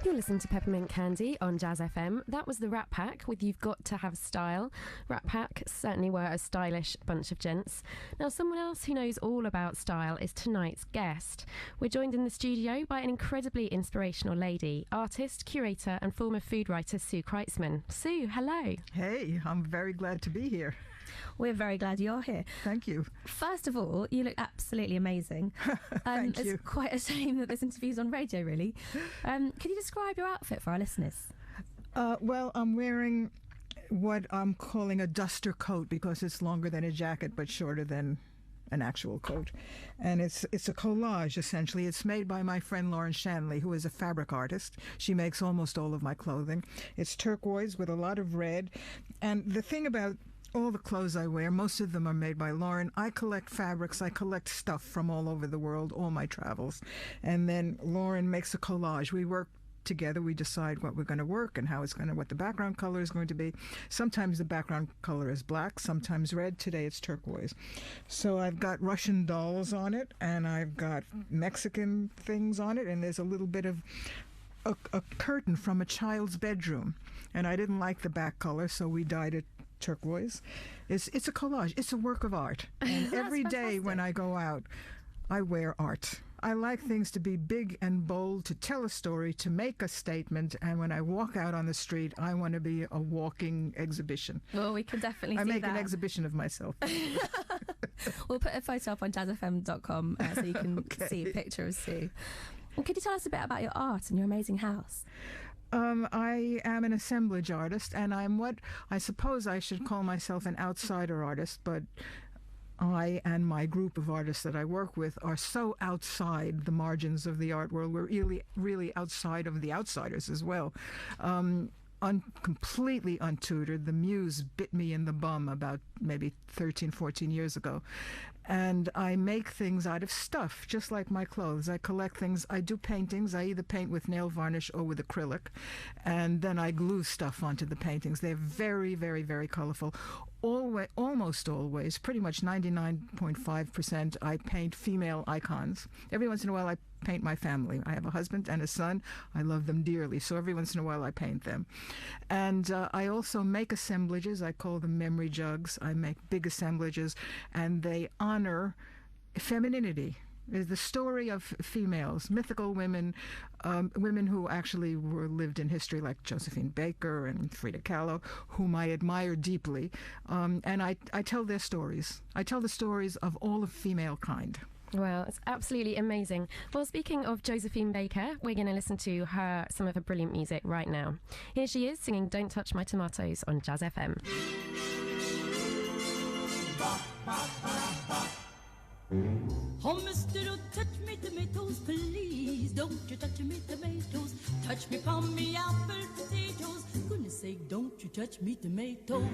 You're listening to Peppermint Candy on Jazz FM. That was the Rat Pack with You've Got to Have Style. Rat Pack certainly were a stylish bunch of gents. Now, someone else who knows all about style is tonight's guest. We're joined in the studio by an incredibly inspirational lady, artist, curator and former food writer Sue Kreitzman. Sue, hello. Hey, I'm very glad to be here. We're very glad you're here. Thank you. First of all, you look absolutely amazing. Thank you. It's quite a shame that this interview's on radio, really. Could you describe your outfit for our listeners? Well, I'm wearing what I'm calling a duster coat because it's longer than a jacket but shorter than an actual coat. And it's a collage, essentially. It's made by my friend Lauren Shanley, who is a fabric artist. She makes almost all of my clothing. It's turquoise with a lot of red. And the thing about all the clothes I wear, most of them are made by Lauren. I collect fabrics. I collect stuff from all over the world, all my travels. And then Lauren makes a collage. We work together. We decide what we're going to work and what the background color is going to be. Sometimes the background color is black, sometimes red. Today it's turquoise. So I've got Russian dolls on it, and I've got Mexican things on it, and there's a little bit of a curtain from a child's bedroom. And I didn't like the back color, so we dyed it turquoise. It's a collage. It's a work of art. And every day when I go out, I wear art. I like things to be big and bold, to tell a story, to make a statement. And when I walk out on the street, I want to be a walking exhibition. Well, we can definitely see that. I make an exhibition of myself. We'll put a photo up on jazzfm.com so you can see a picture of Sue. And could you tell us a bit about your art and your amazing house? I am an assemblage artist, and I'm what I suppose I should call myself an outsider artist, but I and my group of artists that I work with are so outside the margins of the art world. We're really outside of the outsiders as well. Completely untutored. The muse bit me in the bum about maybe 13, 14 years ago. And I make things out of stuff, just like my clothes. I collect things. I do paintings. I either paint with nail varnish or with acrylic. And then I glue stuff onto the paintings. They're very, very, very colorful. Almost always, pretty much 99.5%, I paint female icons. Every once in a while, I paint my family. I have a husband and a son. I love them dearly, so every once in a while, I paint them. And I also make assemblages. I call them memory jugs. I make big assemblages, and they honor femininity. Is the story of females, mythical women, women who actually lived in history, like Josephine Baker and Frida Kahlo, whom I admire deeply. And I tell their stories. I tell the stories of all of female kind. Well, it's absolutely amazing. Well, speaking of Josephine Baker, we're going to listen to some of her brilliant music right now. Here she is singing Don't Touch My Tomatoes on Jazz FM. Oh, mister, don't touch me tomatoes, please. Don't you touch me tomatoes. Touch me palm, me apple, potatoes. Goodness sake, don't you touch me tomatoes.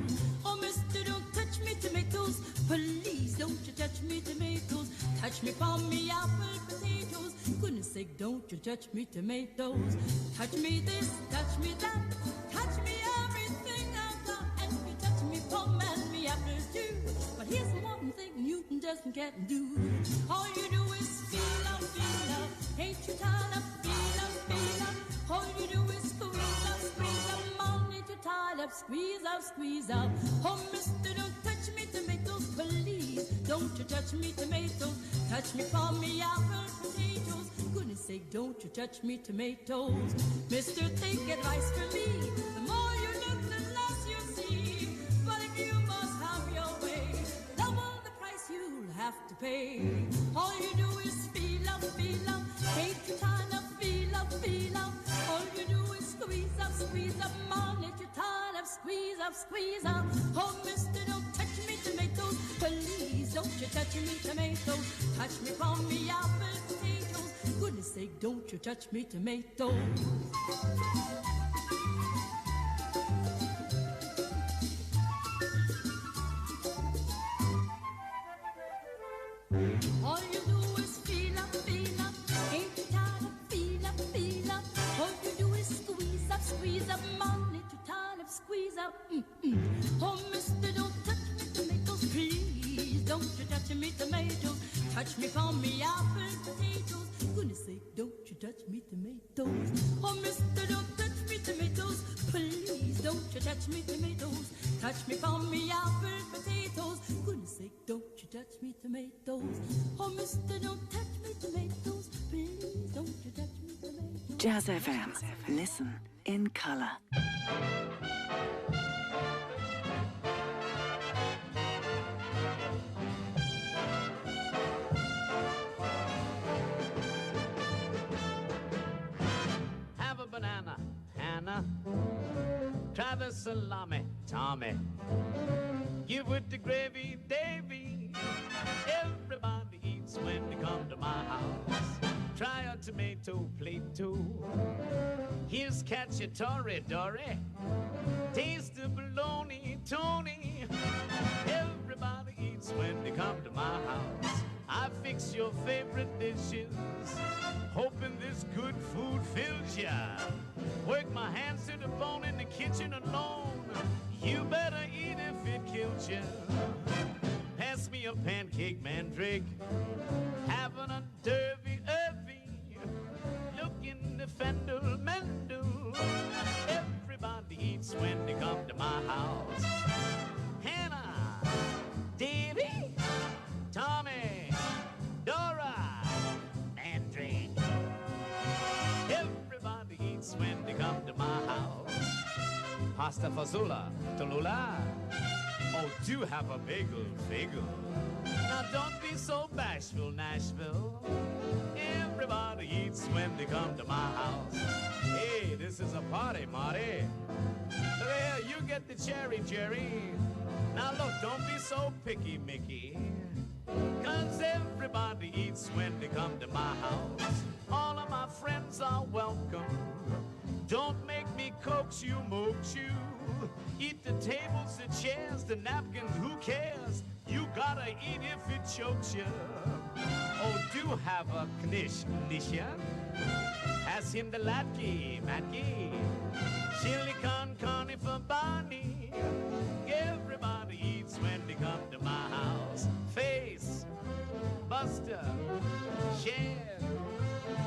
Oh, mister, don't touch me tomatoes, please. Don't you touch me tomatoes. Touch me palm, me apple, potatoes. Goodness sake, don't you touch me tomatoes. Touch me this, touch me that. Touch me everything I've got. And you touch me palm and me apples too. But here's one thing Newton just can't do. All you do is feel up. Ain't you tired of feel up? All you do is squeeze up. Mom, ain't you tired of squeeze up? Oh, mister, don't touch me tomatoes, please. Don't you touch me tomatoes. Touch me for me apple, potatoes. Goodness sake, don't you touch me tomatoes. Mister, take advice from me. The more you look, the less you see. But if you must have your way, double the price you'll have to pay. All you do is feel up. Ain't you tired of feel up? All you do is squeeze up. Mom, ain't you tired of squeeze up? Oh, mister, don't touch me tomatoes, please. Don't you touch me tomatoes. Touch me for me apple, potatoes. Goodness sake, don't you touch me tomatoes. All you do is feel up. Ain't you tired of feel up? All you do is squeeze up. Mom, ain't you tired of squeeze up? Oh, mister, don't touch me tomatoes, please. Don't you touch me tomatoes. Touch me for me apple, potatoes. Goodness sake, don't you touch me tomatoes. Oh, mister, touch me tomatoes. Touch me from me apple potatoes. Goodness sake, don't you touch me tomatoes. Oh, mister, don't touch me tomatoes. Please, don't you touch me tomatoes. Jazz FM. Listen in colour. Have a banana, Hannah. Try the salami, Tommy. Give it the gravy, Davy. Everybody eats when they come to my house. Try a tomato plate too. Here's cacciatore, Dory. Taste the bologna, Tony. Everybody eats when they come to my house. I fix your favorite dishes, hoping this good food fills ya. Work my hands to the bone in the kitchen alone. You better eat if it kills ya. Pass me a pancake, mandrake. Having a derby, looking the fendel, mendel. Everybody eats when they come to my house. Hannah, Davy, Tommy, Dora, Mandrake. Everybody eats when they come to my house. Pasta fazola, Tallulah. Oh, do have a bagel, bagel. Now don't be so bashful, Nashville. Everybody eats when they come to my house. Hey, this is a party, Marty. There, you get the cherry, Jerry. Now look, don't be so picky, Mickey. 'Cause everybody eats when they come to my house. All of my friends are welcome. Don't make me coax you, moax you. Eat the tables, the chairs, the napkins, who cares? You gotta eat if it chokes you. Oh, do have a knish, Nisha. Pass him the latke, matke. Chili con carne for Barney. Everybody eats when they come to my house. Face, Buster, Shed,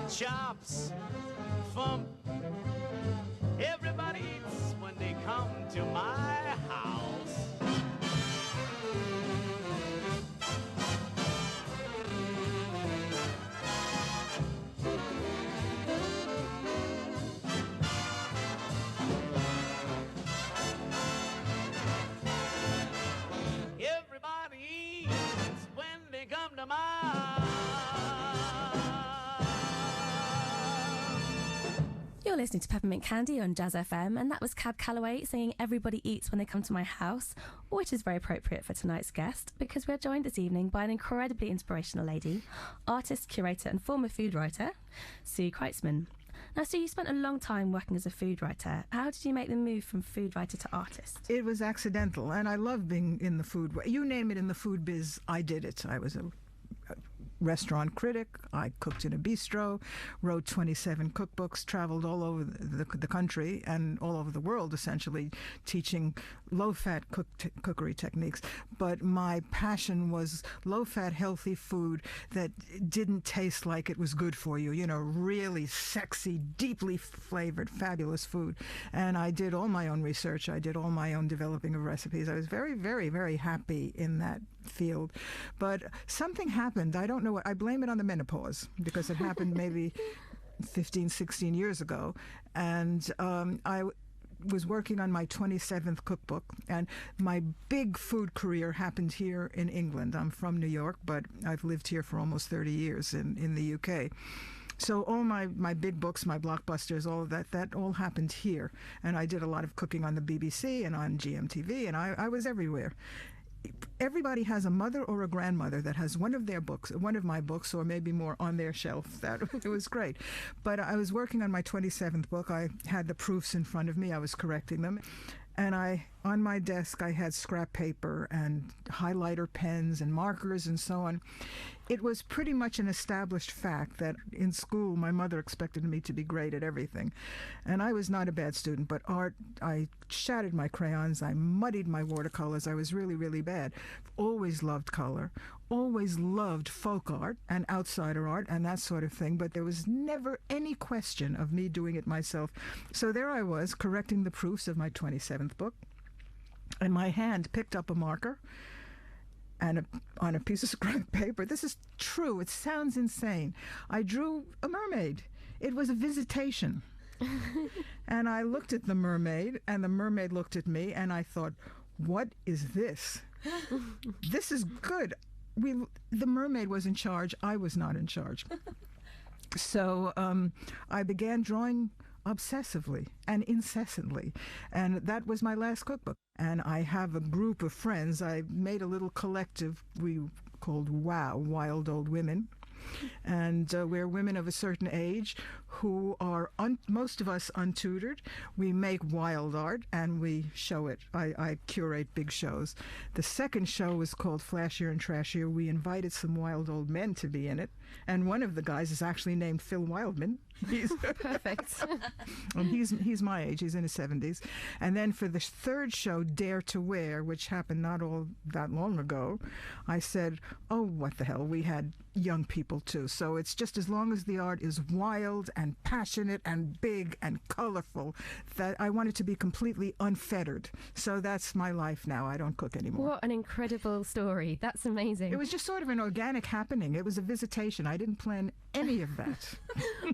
Chops, Fump. Everybody eats when they come to my house. Everybody eats when they come to my house. You're listening to Peppermint Candy on Jazz FM, and that was Cab Calloway singing Everybody Eats When They Come to My House, which is very appropriate for tonight's guest, because we're joined this evening by an incredibly inspirational lady, artist, curator and former food writer, Sue Kreitzman. Now, Sue, you spent a long time working as a food writer. How did you make the move from food writer to artist? It was accidental, and I love being in the food. You name it in the food biz, I did it. I was a restaurant critic. I cooked in a bistro, wrote 27 cookbooks, traveled all over the country and all over the world, essentially, teaching low-fat cookery techniques. But my passion was low-fat, healthy food that didn't taste like it was good for you. You know, really sexy, deeply flavored, fabulous food. And I did all my own research. I did all my own developing of recipes. I was very, very, very happy in that field. But something happened. I don't know what. I blame it on the menopause because it happened maybe 15, 16 years ago. And I was working on my 27th cookbook, and my big food career happened here in England. I'm from New York, but I've lived here for almost 30 years in the UK. So all my big books, my blockbusters, all of that all happened here. And I did a lot of cooking on the BBC and on GMTV, and I was everywhere. Everybody has a mother or a grandmother that has one of my books, or maybe more, on their shelf. It was great. But I was working on my 27th book. I had the proofs in front of me. I was correcting them. And on my desk, I had scrap paper and highlighter pens and markers and so on. It was pretty much an established fact that in school, my mother expected me to be great at everything. And I was not a bad student, but art, I shattered my crayons, I muddied my watercolors. I was really, really bad. Always loved color, always loved folk art and outsider art and that sort of thing, but there was never any question of me doing it myself. So there I was, correcting the proofs of my 27th book. And my hand picked up a marker and on a piece of scrap paper. This is true. It sounds insane. I drew a mermaid. It was a visitation. And I looked at the mermaid, and the mermaid looked at me, and I thought, what is this? This is good. The mermaid was in charge. I was not in charge. So I began drawing obsessively and incessantly, and that was my last cookbook. And I have a group of friends. I made a little collective we called WOW, Wild Old Women. And we're women of a certain age who are, most of us, untutored. We make wild art and we show it. I curate big shows. The second show was called Flashier and Trashier. We invited some wild old men to be in it. And one of the guys is actually named Phil Wildman. He's Perfect. and he's my age. He's in his 70s. And then for the third show, Dare to Wear, which happened not all that long ago, I said, oh, what the hell, we had young people too. So it's just as long as the art is wild and passionate and big and colorful, that I want it to be completely unfettered. So that's my life now. I don't cook anymore. What an incredible story. That's amazing. It was just sort of an organic happening. It was a visitation. I didn't plan any of that.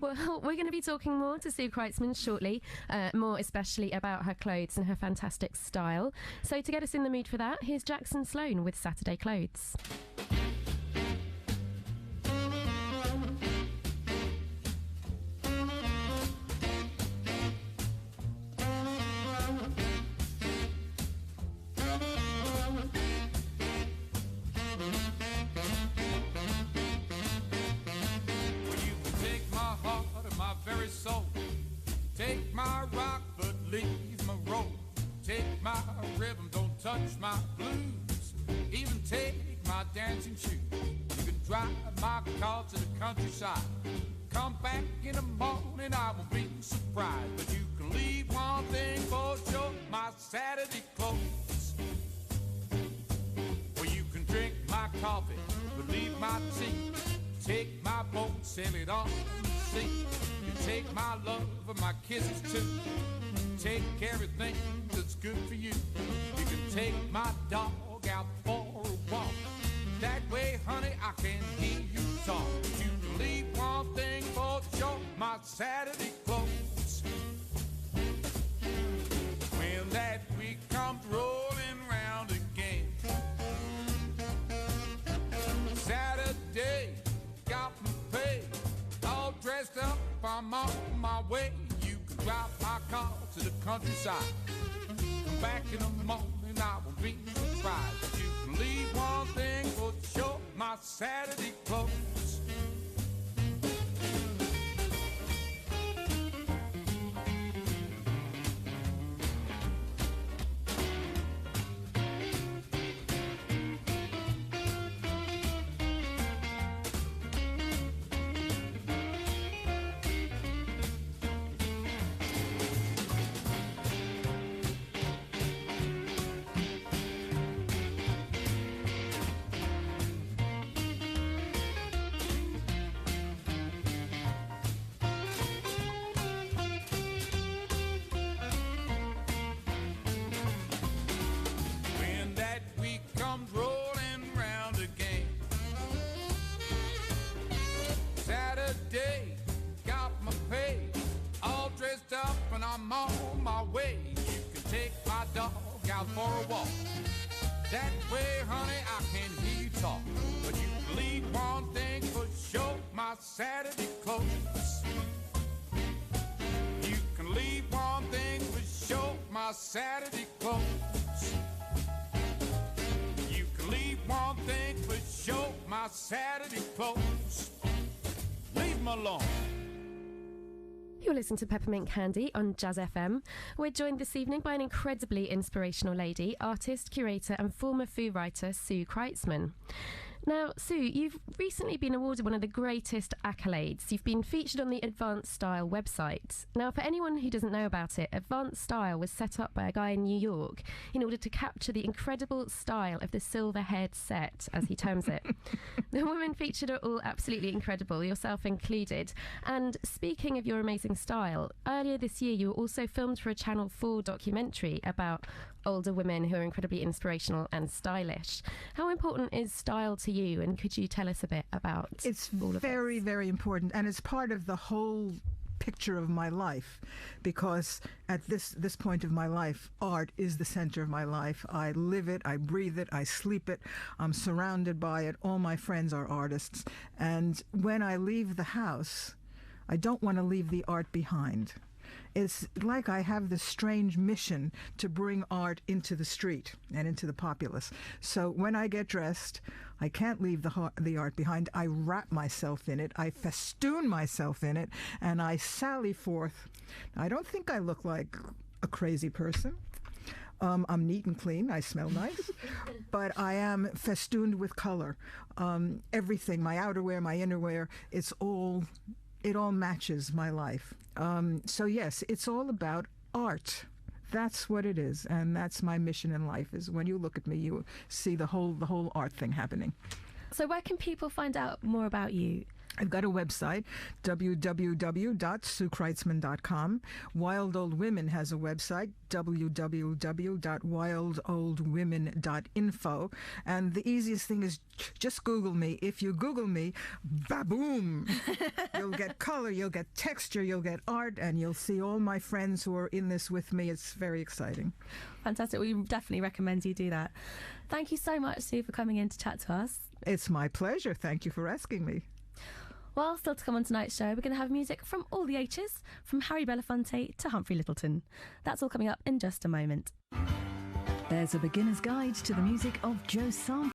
Well, we're going to be talking more to Sue Kreitzman shortly, more especially about her clothes and her fantastic style. So to get us in the mood for that, here's Jackson Sloan with Saturday Clothes. Take my rock, but leave my roll. Take my rhythm, don't touch my blues. Even take my dancing shoes. You can drive my car to the countryside. Come back in the morning, I won't be surprised. But you can leave one thing for sure, my Saturday clothes. Well, you can drink my coffee, but leave my tea. Take my boat, sail it on the sea. You take my love and my kisses too. Take everything that's good for you. You can take my dog out for a walk. That way, honey, I can hear you talk. But you can leave one thing for sure, my Saturday clothes. When that week comes rolling round again, Saturday, got me paid, all dressed up, I'm on my way. You can drive my car to the countryside. Come back in the morning, I won't be surprised. But you can leave one thing for sure, my Saturday clothes. I'm on my way. You can take my dog out for a walk. That way, honey, I can hear you talk. But you can leave one thing for sure, my Saturday clothes. You can leave one thing for sure, my Saturday clothes. You can leave one thing for sure, my Saturday clothes. Leave them alone. You're listening to Peppermint Candy on Jazz FM. We're joined this evening by an incredibly inspirational lady, artist, curator and former food writer Sue Kreitzman. Now, Sue, you've recently been awarded one of the greatest accolades. You've been featured on the Advanced Style website. Now, for anyone who doesn't know about it, Advanced Style was set up by a guy in New York in order to capture the incredible style of the silver-haired set, as he terms it. The women featured are all absolutely incredible, yourself included. And speaking of your amazing style, earlier this year you were also filmed for a Channel 4 documentary about older women who are incredibly inspirational and stylish. How important is style to you, and could you tell us a bit about It's all of very, this? very important, and it's part of the whole picture of my life, because at this point of my life, art is the center of my life. I live it, I breathe it, I sleep it, I'm surrounded by it. All my friends are artists, and when I leave the house, I don't want to leave the art behind. It's like I have this strange mission to bring art into the street and into the populace. So when I get dressed, I can't leave the art behind. I wrap myself in it, I festoon myself in it, and I sally forth. I don't think I look like a crazy person. I'm neat and clean. I smell nice. But I am festooned with color. Everything, my outerwear, my innerwear, it all matches my life. So yes, it's all about art. That's what it is, and that's my mission in life. Is when you look at me, you see the whole art thing happening. So where can people find out more about you? I've got a website, www.SueKreitzman.com. Wild Old Women has a website, www.wildoldwomen.info. And the easiest thing is just Google me. If you Google me, ba-boom! You'll get color, you'll get texture, you'll get art, and you'll see all my friends who are in this with me. It's very exciting. Fantastic. We definitely recommend you do that. Thank you so much, Sue, for coming in to chat to us. It's my pleasure. Thank you for asking me. Well, still to come on tonight's show, we're going to have music from all the H's, from Harry Belafonte to Humphrey Lyttelton. That's all coming up in just a moment. There's a beginner's guide to the music of Joe Sample.